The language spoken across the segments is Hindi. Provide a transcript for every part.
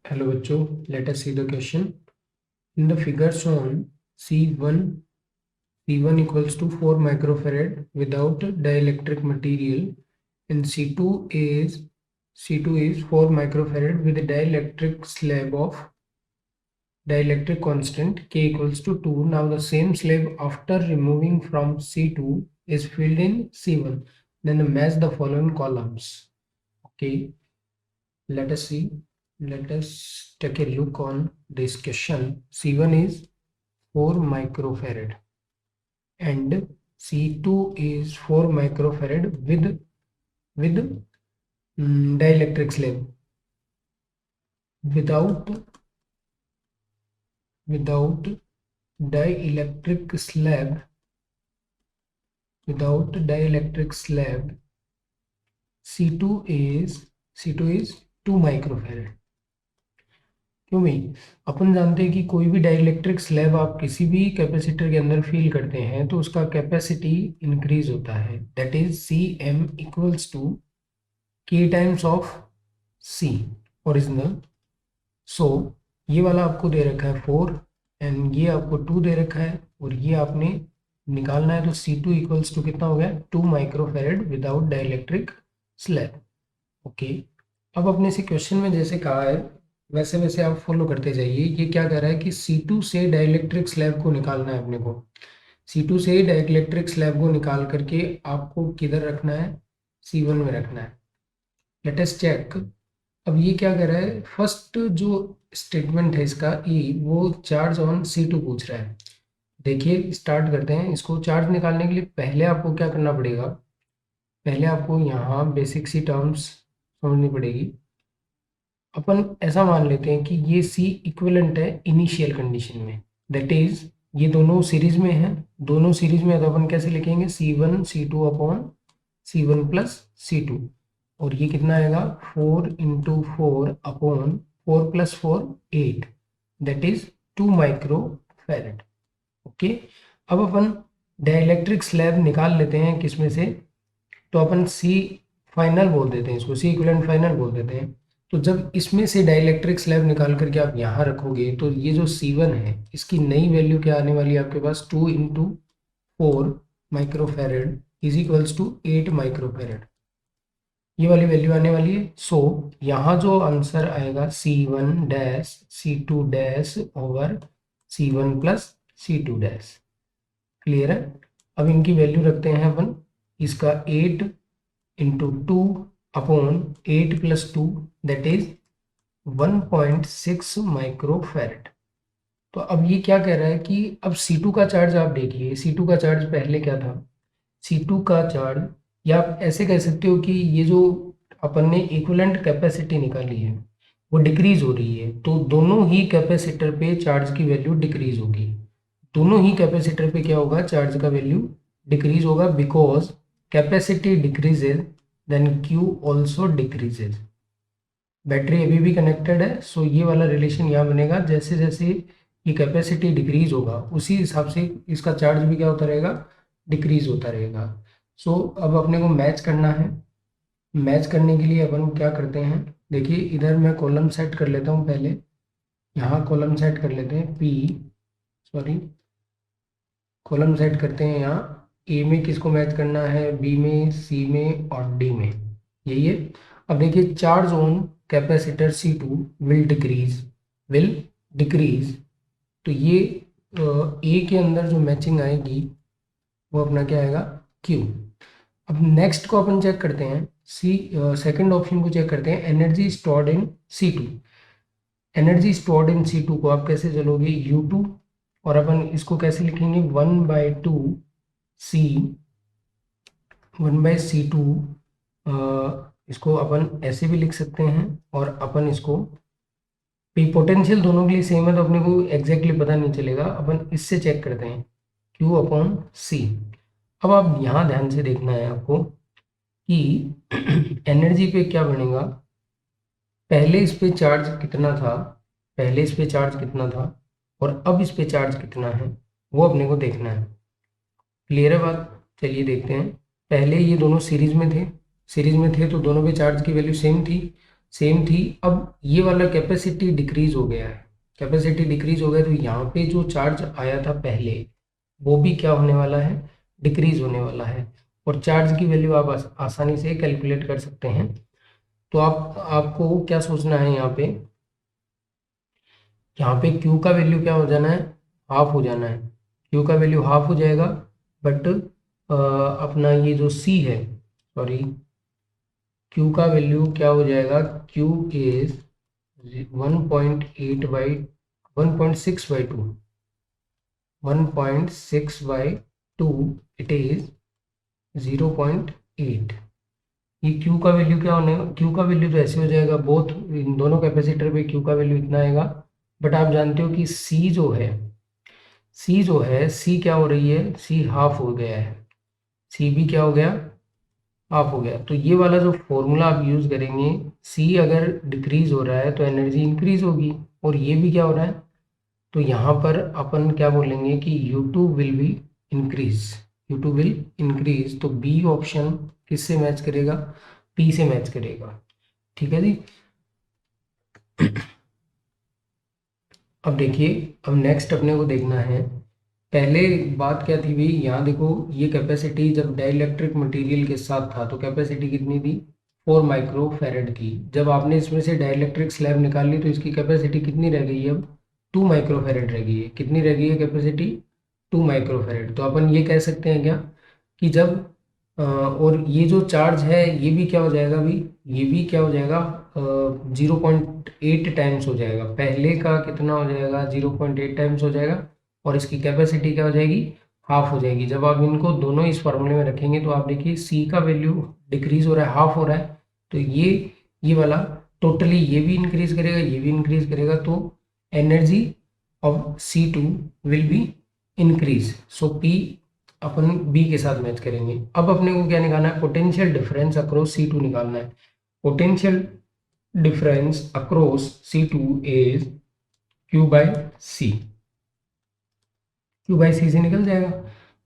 Hello बच्चों, let us see the question. In the figure shown, C1 equals to 4 microfarad without dielectric material, and C2 is 4 microfarad with a dielectric slab of dielectric constant K equals to 2. Now the same slab after removing from C2 is filled in C1. Then match the following columns. Okay, let us see. Let us take a look on this question. C1 is 4 microfarad and C2 is 4 microfarad with dielectric slab. Without dielectric slab, C2 is 2 microfarad. क्यों भाई? अपन जानते हैं कि कोई भी डाइलेक्ट्रिक स्लैब आप किसी भी कैपेसिटर के अंदर फील करते हैं तो उसका कैपेसिटी इंक्रीज होता है, that is C M equals to K times of C original. So ये वाला आपको दे रखा है 4 एंड ये आपको 2 दे रखा है और ये आपने निकालना है. तो C2 इक्वल्स टू कितना हो गया? 2 microfarad without dielectric slab. Okay, अब अपने से क्वेश्चन में जैसे कहा है वैसे वैसे आप फॉलो करते जाइए. ये क्या कह रहा है कि C2 से डाइलेक्ट्रिक स्लैब को निकालना है अपने को. C2 से डाइलेक्ट्रिक स्लैब को निकाल करके आपको किधर रखना है? C1 में रखना है. Let us check. अब ये क्या कह रहा है? फर्स्ट जो स्टेटमेंट है इसका वो चार्ज ऑन C2 पूछ रहा है. देखिए स्टार्ट करते हैं. इसको चार्ज निकालने के लिए पहले आपको क्या करना पड़ेगा? पहले आपको यहाँ बेसिक सी टर्म्स समझनी पड़ेगी. अपन ऐसा मान लेते हैं कि ये C इक्विवेलेंट है इनिशियल कंडीशन में, दैट इज ये दोनों सीरीज में है. दोनों सीरीज में है तो अपन कैसे लिखेंगे? C1 C2 upon C1 plus C2. और ये कितना आएगा? 4 into 4 upon 4 plus 4 8, that is 2 microfarad. Okay, अब अपन डाइलेक्ट्रिक स्लैब निकाल लेते हैं किसमें से? तो अपन C फाइनल बोल देते हैं इसको, C इक्विवेलेंट फाइनल बोल देते हैं. तो जब इसमें से डाइलेक्ट्रिक स्लैब निकाल करके आप यहाँ रखोगे तो ये जो C1 है इसकी नई वैल्यू क्या आने वाली है आपके पास? 2 into 4 microfarad is equals to 8 microfarad. ये वाली वैल्यू आने वाली है. सो यहाँ जो आंसर आएगा C1 dash C2 dash over C1 plus C2 dash. Clear है? अब इनकी वैल्यू रखते हैं अपन. इसका 8 into 2 upon 8 plus 2 that is 1.6 microfarad. तो अब ये क्या कह रहा है कि अब C2 का चार्ज आप देखिए. C2 का चार्ज पहले क्या था? C2 का चार्ज, या आप ऐसे कह सकते हो कि ये जो अपन ने इक्विवेलेंट कैपेसिटी निकाली है वो डिक्रीज हो रही है. तो दोनों ही कैपेसिटर पे चार्ज की वैल्यू डिक्रीज होगी. दोनों ही कैपेसिटर पे क्या होगा? चार्ज का वैल्यू डिक्रीज होगा, because capacity decreases then Q also decreases. Battery अभी भी कनेक्टेड है, सो ये वाला रिलेशन यहाँ बनेगा. जैसे जैसे ये कैपेसिटी डिक्रीज होगा उसी हिसाब से इसका चार्ज भी क्या होता रहेगा? डिक्रीज होता रहेगा. सो अब अपने को मैच करना है. मैच करने के लिए अपन क्या करते हैं? देखिए इधर मैं कॉलम सेट कर लेता हूँ. पहले यहाँ कॉलम सेट कर लेते हैं. कॉलम सेट करते हैं. यहाँ ए में किसको मैच करना है? बी में, सी में और डी में. यही है. अब देखिए charge on capacitor C2 will decrease. तो ये ए के अंदर जो मैचिंग आएगी वो अपना क्या आएगा? Q. अब नेक्स्ट को अपन चेक करते हैं. सेकंड ऑप्शन को चेक करते हैं, energy stored in C2. Energy stored in C2 को आप कैसे चलोगे? U2. और अपन इसको कैसे लिखेंगे? 1/2 C 1/C2. इसको अपन ऐसे भी लिख सकते हैं. और अपन इसको पोटेंशियल दोनों के लिए सेम है तो अपने को एग्जैक्टली पता नहीं चलेगा. अपन इससे चेक करते हैं, Q अपॉन C. अब आप यहाँ ध्यान से देखना है आपको कि एनर्जी पे क्या बनेगा. पहले इस पे चार्ज कितना था और अब इस पे चार्ज कितना है वो अपने को देखना है. क्लियर है बात? चलिए देखते हैं. पहले ये दोनों सीरीज में थे तो दोनों पे चार्ज की वैल्यू सेम थी. सेम थी। अब ये वाला कैपेसिटी डिक्रीज हो गया है, कैपेसिटी डिक्रीज हो गया तो यहाँ पे जो चार्ज आया था पहले वो भी क्या होने वाला है, डिक्रीज होने वाला है। और चार्ज की वैल्यू आप आसानी से कैलकुलेट कर सकते हैं। तो आपको क्या सोचना है यहाँ पे Q का वैल्यू क्या हो जाना है, हाफ हो जाना है। Q का वैल्यू हाफ हो जाएगा, बट अपना ये जो C है, सॉरी, Q का वैल्यू क्या हो जाएगा, Q इज 1.6/2, 1.6/2, इट इज 0.8। ये Q का वैल्यू क्या होने, Q का वैल्यू तो ऐसे हो जाएगा, बोथ इन दोनों कैपेसिटर पे Q का वैल्यू इतना आएगा। बट आप जानते हो कि C क्या हो रही है, C हाफ हो गया है, C भी क्या हो गया, हाफ हो गया। तो ये वाला जो फॉर्मूला आप यूज करेंगे, C अगर डिक्रीज हो रहा है तो एनर्जी इंक्रीज होगी, और ये भी क्या हो रहा है, तो यहाँ पर अपन क्या बोलेंगे कि U2 will be increase, U2 will increase. तो बी ऑप्शन किससे मैच करेगा, P से मैच करेगा। ठीक है जी। अब देखिए, अब नेक्स्ट अपने को देखना है, पहले बात क्या थी भाई, यहाँ देखो ये कैपेसिटी जब डाइलेक्ट्रिक मटेरियल के साथ था तो कैपेसिटी कितनी थी, 4 माइक्रो थी। जब आपने इसमें से डाइलेक्ट्रिक स्लैब निकाल ली तो इसकी कैपेसिटी कितनी रह गई है, अब 2 माइक्रो रह गई है। कितनी रह गई है कैपेसिटी, 2 माइक्रो। तो अपन ये कह सकते हैं क्या कि जब और ये जो चार्ज है ये भी क्या हो जाएगा भाई, ये भी क्या हो जाएगा, 0.8 टाइम्स हो जाएगा, पहले का कितना हो जाएगा, 0.8 टाइम्स हो जाएगा। और इसकी कैपेसिटी क्या हो जाएगी, हाफ हो जाएगी। जब आप इनको दोनों इस फॉर्मूले में रखेंगे तो आप देखिए सी का वैल्यू डिक्रीज हो रहा है, हाफ हो रहा है। तो ये वाला टोटली ये भी इंक्रीज करेगा, ये भी इंक्रीज करेगा, तो energy of C2 will be increase. So P अपन बी के साथ मैच करेंगे। अब अपने को क्या निकालना है, पोटेंशियल डिफरेंस अक्रॉस C2 निकालना है। Potential difference across C2 is Q/C, Q/C से निकल जाएगा।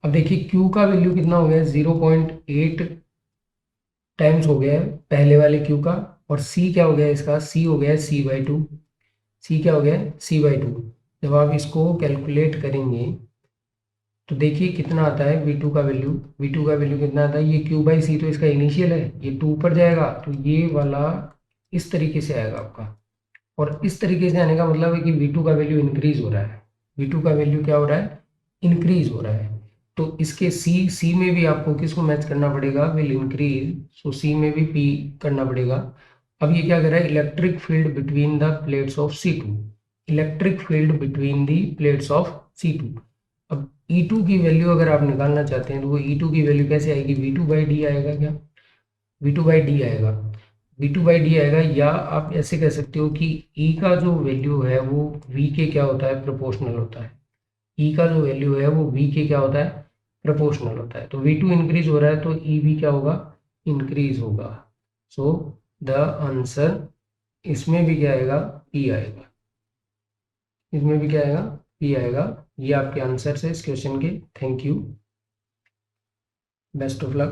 अब देखिए Q का वैल्यू कितना हो गया, 0.8 टाइम्स हो गया है पहले वाले Q का, और C क्या हो गया इसका, C हो गया C/2, C क्या हो गया, C/2। जब आप इसको कैलकुलेट करेंगे तो देखिए कितना आता है V2 का वैल्यू कितना आता है, ये Q/C तो इसका इनिशियल है, ये 2 पर जाएगा, तो ये वाला इस तरीके से आएगा आपका। और इस तरीके से आने का मतलब है कि V2 का वैल्यू इंक्रीज हो रहा है, V2 का वैल्यू क्या हो रहा है, इंक्रीज हो रहा है। तो इसके सी में भी आपको किसको मैच करना पड़ेगा, विल इंक्रीज, सो सी में भी P करना पड़ेगा। अब ये क्या कर रहा है, electric field between the plates of C2, electric field between the plates of C2। अब E2 की वैल्यू अगर आप निकालना चाहते हैं तो वो E2 की वैल्यू कैसे आएगी, V2/D आएगा क्या, V2/D आएगा, V2/D आएगा। या आप ऐसे कह सकते हो कि E का जो वैल्यू है वो V के क्या होता है, प्रोपोर्शनल होता है। E का जो वैल्यू है वो V के क्या होता है, प्रोपोर्शनल होता है। तो V2 इंक्रीज हो रहा है तो E भी क्या होगा, इंक्रीज होगा। सो द आंसर इसमें भी क्या आएगा, P आएगा, इसमें भी क्या आएगा, P आएगा। ये आपके आंसर है इस क्वेश्चन के। Thank you, best of luck.